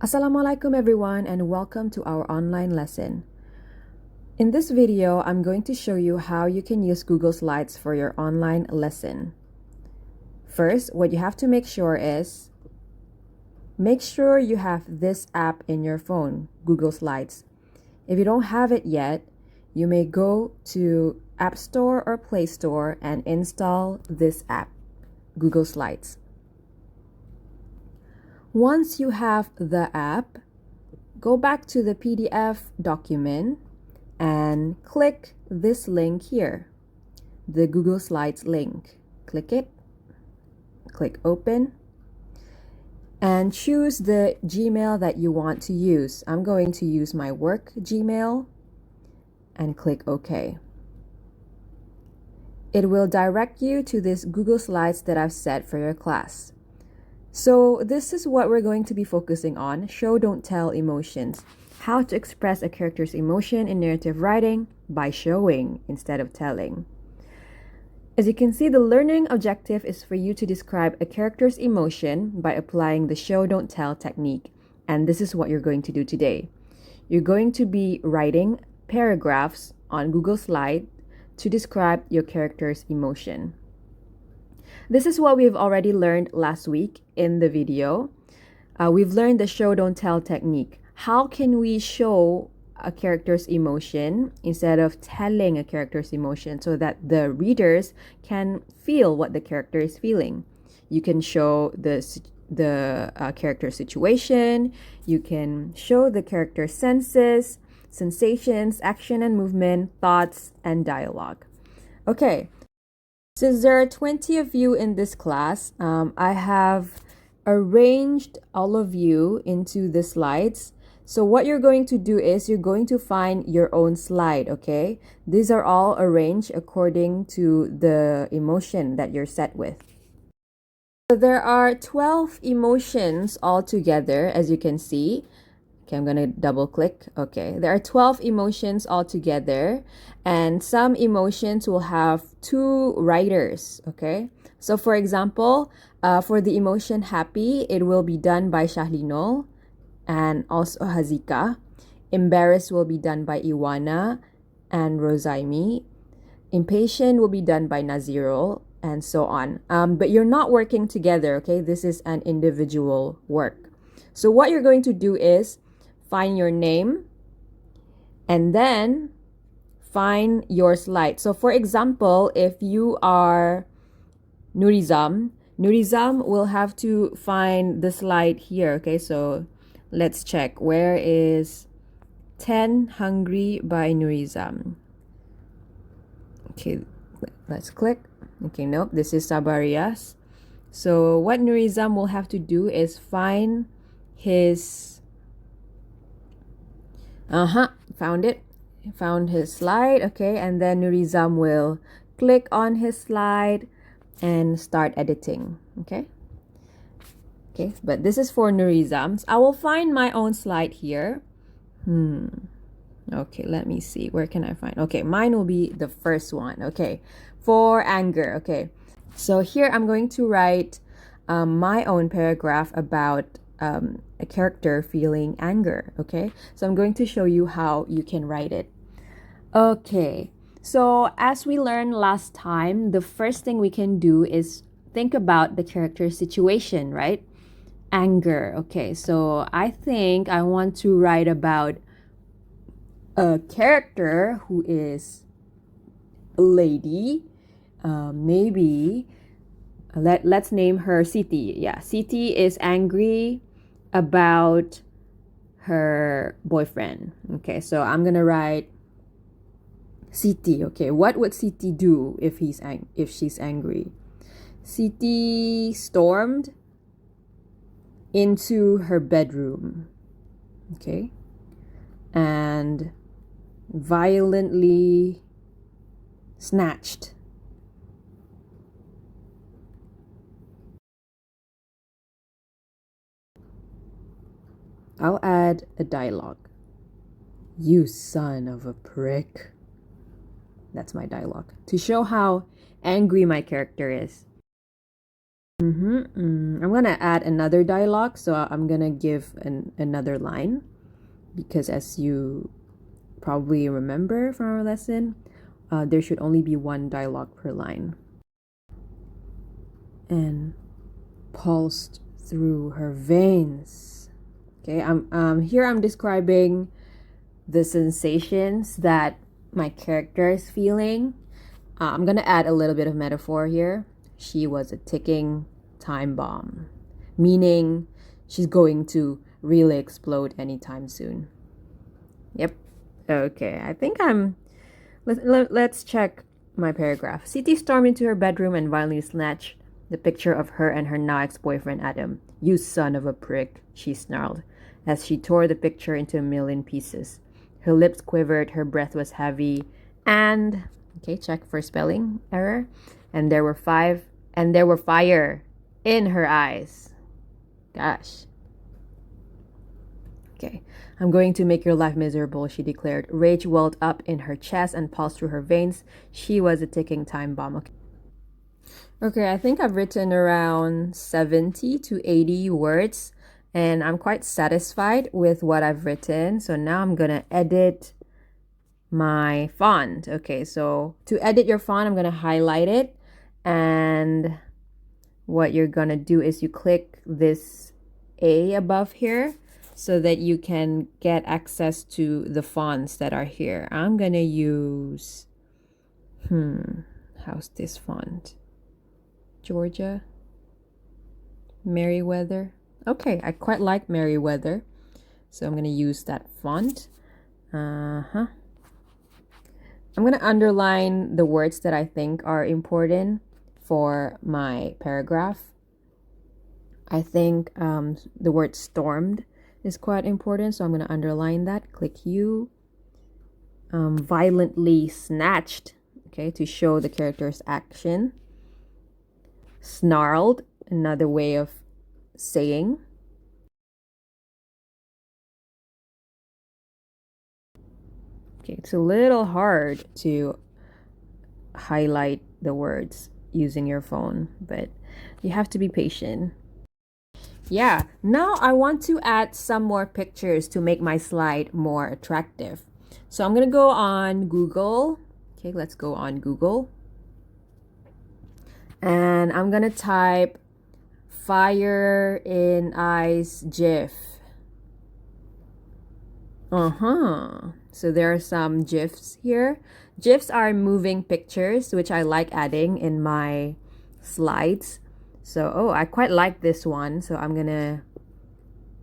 Assalamualaikum everyone, and welcome to our online lesson. In this video, I'm going to show you how you can use Google Slides for your online lesson. First, what you have to make sure is, make sure you have this app in your phone, Google Slides. If you don't have it yet, you may go to App Store or Play Store and install this app, Google Slides. Once you have the app, go back to the PDF document and click this link here, the Google Slides link. Click it, click open, and choose the Gmail that you want to use. I'm going to use my work Gmail and click OK. It will direct you to this Google Slides that I've set for your class. So this is what we're going to be focusing on: show, don't tell emotions. How to express a character's emotion in narrative writing by showing instead of telling. As you can see, the learning objective is for you to describe a character's emotion by applying the show, don't tell technique. And this is what you're going to do today. You're going to be writing paragraphs on Google Slide to describe your character's emotion. This is what we've already learned last week in the video. We've learned the show, don't tell technique. How can we show a character's emotion instead of telling a character's emotion so that the readers can feel what the character is feeling? You can show the character's situation. You can show the character's senses, sensations, action and movement, thoughts, and dialogue. Okay. Since there are 20 of you in this class, I have arranged all of you into the slides. So what you're going to do is you're going to find your own slide, okay? These are all arranged according to the emotion that you're set with. So there are 12 emotions altogether, as you can see. Okay, I'm going to double click. Okay, there are 12 emotions altogether, and some emotions will have two writers. Okay, so for example, for the emotion happy, it will be done by Shahlinol and also Hazika. Embarrassed will be done by Iwana and Rosaimi. Impatient will be done by Nazirul, and so on. But you're not working together, okay? This is an individual work. So what you're going to do is find your name and then find your slide. So for example, if you are Nurizam will have to find the slide here. Okay, so let's check. Where is 10 Hungry by Nurizam? Okay, let's click. Okay, nope, this is Sabarias. So what Nurizam will have to do is find his found it. Found his slide. Okay, and then Nurizam will click on his slide and start editing. Okay, but this is for Nurizam's. I will find my own slide here. Okay, let me see. Where can I find? Okay, mine will be the first one. Okay, for anger. Okay, so here I'm going to write my own paragraph about a character feeling anger. Okay, so I'm going to show you how you can write it. Okay, so as we learned last time, the first thing we can do is think about the character's situation, right? Anger. Okay, so I think I want to write about a character who is a lady. Maybe let's name her Siti. Yeah, Siti is angry about her boyfriend. Okay, so I'm gonna write Siti. Okay, what would Siti do if she's angry? Siti stormed into her bedroom. Okay, and violently snatched I'll add a dialogue. You son of a prick. That's my dialogue, to show how angry my character is. I'm gonna add another dialogue, so I'm gonna give another line because, as you probably remember from our lesson, there should only be one dialogue per line. And pulsed through her veins. Okay, I'm describing the sensations that my character is feeling. I'm gonna add a little bit of metaphor here. She was a ticking time bomb, meaning she's going to really explode anytime soon. Yep. Okay, I think let's check my paragraph. CT stormed into her bedroom and violently snatched the picture of her and her now ex-boyfriend Adam. "You son of a prick," she snarled, as she tore the picture into a million pieces. Her lips quivered, her breath was heavy, and okay, check for spelling error. And there were fire in her eyes. Gosh. Okay. "I'm going to make your life miserable," she declared. Rage welled up in her chest and pulsed through her veins. She was a ticking time bomb. Okay, I think I've written around 70 to 80 words, and I'm quite satisfied with what I've written. So now I'm gonna edit my font. Okay, so to edit your font, I'm gonna highlight it, and what you're gonna do is you click this A above here so that you can get access to the fonts that are here. I'm gonna use how's this font? Georgia Merriweather. Okay, I quite like Merriweather, so I'm gonna use that font. I'm gonna underline the words that I think are important for my paragraph. I think the word stormed is quite important, so I'm gonna underline that. Click U. Violently snatched, okay, to show the character's action. Snarled, another way of saying. Okay, it's a little hard to highlight the words using your phone, but you have to be patient. Yeah, now I want to add some more pictures to make my slide more attractive. So I'm gonna go on Google. Okay, let's go on Google. And I'm gonna type fire in eyes GIF. So there are some GIFs here. GIFs are moving pictures, which I like adding in my slides. So, I quite like this one. So I'm gonna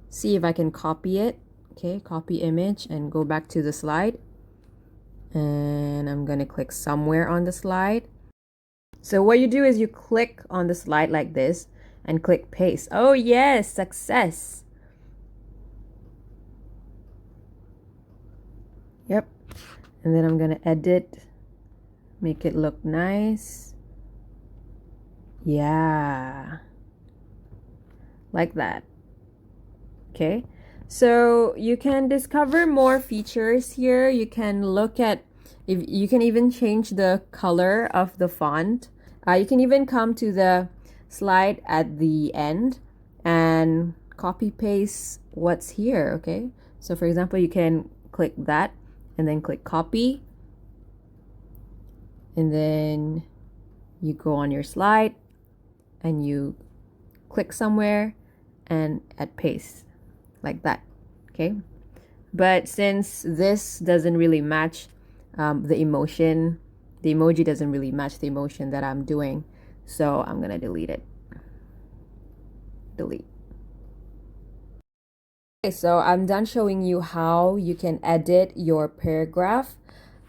see if I can copy it. Okay, copy image and go back to the slide. And I'm gonna click somewhere on the slide. So what you do is you click on the slide like this and click paste. Oh yes, success. Yep. And then I'm gonna edit, make it look nice. Yeah. Like that. Okay. So you can discover more features here. You can look at, if you can even change the color of the font. You can even come to the slide at the end and copy paste what's here. Okay. So for example, you can click that and then click copy. And then you go on your slide and you click somewhere and add paste like that. Okay. But since this doesn't really match the emotion, the emoji doesn't really match the emotion that I'm doing, so I'm gonna delete it. Delete. Okay, so I'm done showing you how you can edit your paragraph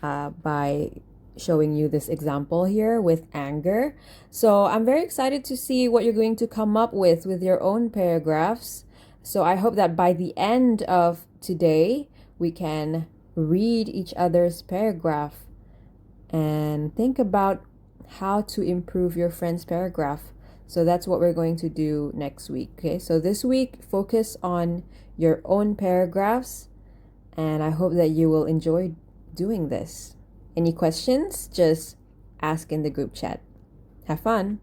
by showing you this example here with anger. So I'm very excited to see what you're going to come up with your own paragraphs. So I hope that by the end of today, we can read each other's paragraph and think about how to improve your friend's paragraph. So that's what we're going to do next week. Okay, so this week, focus on your own paragraphs, and I hope that you will enjoy doing this. Any questions? Just ask in the group chat. Have fun.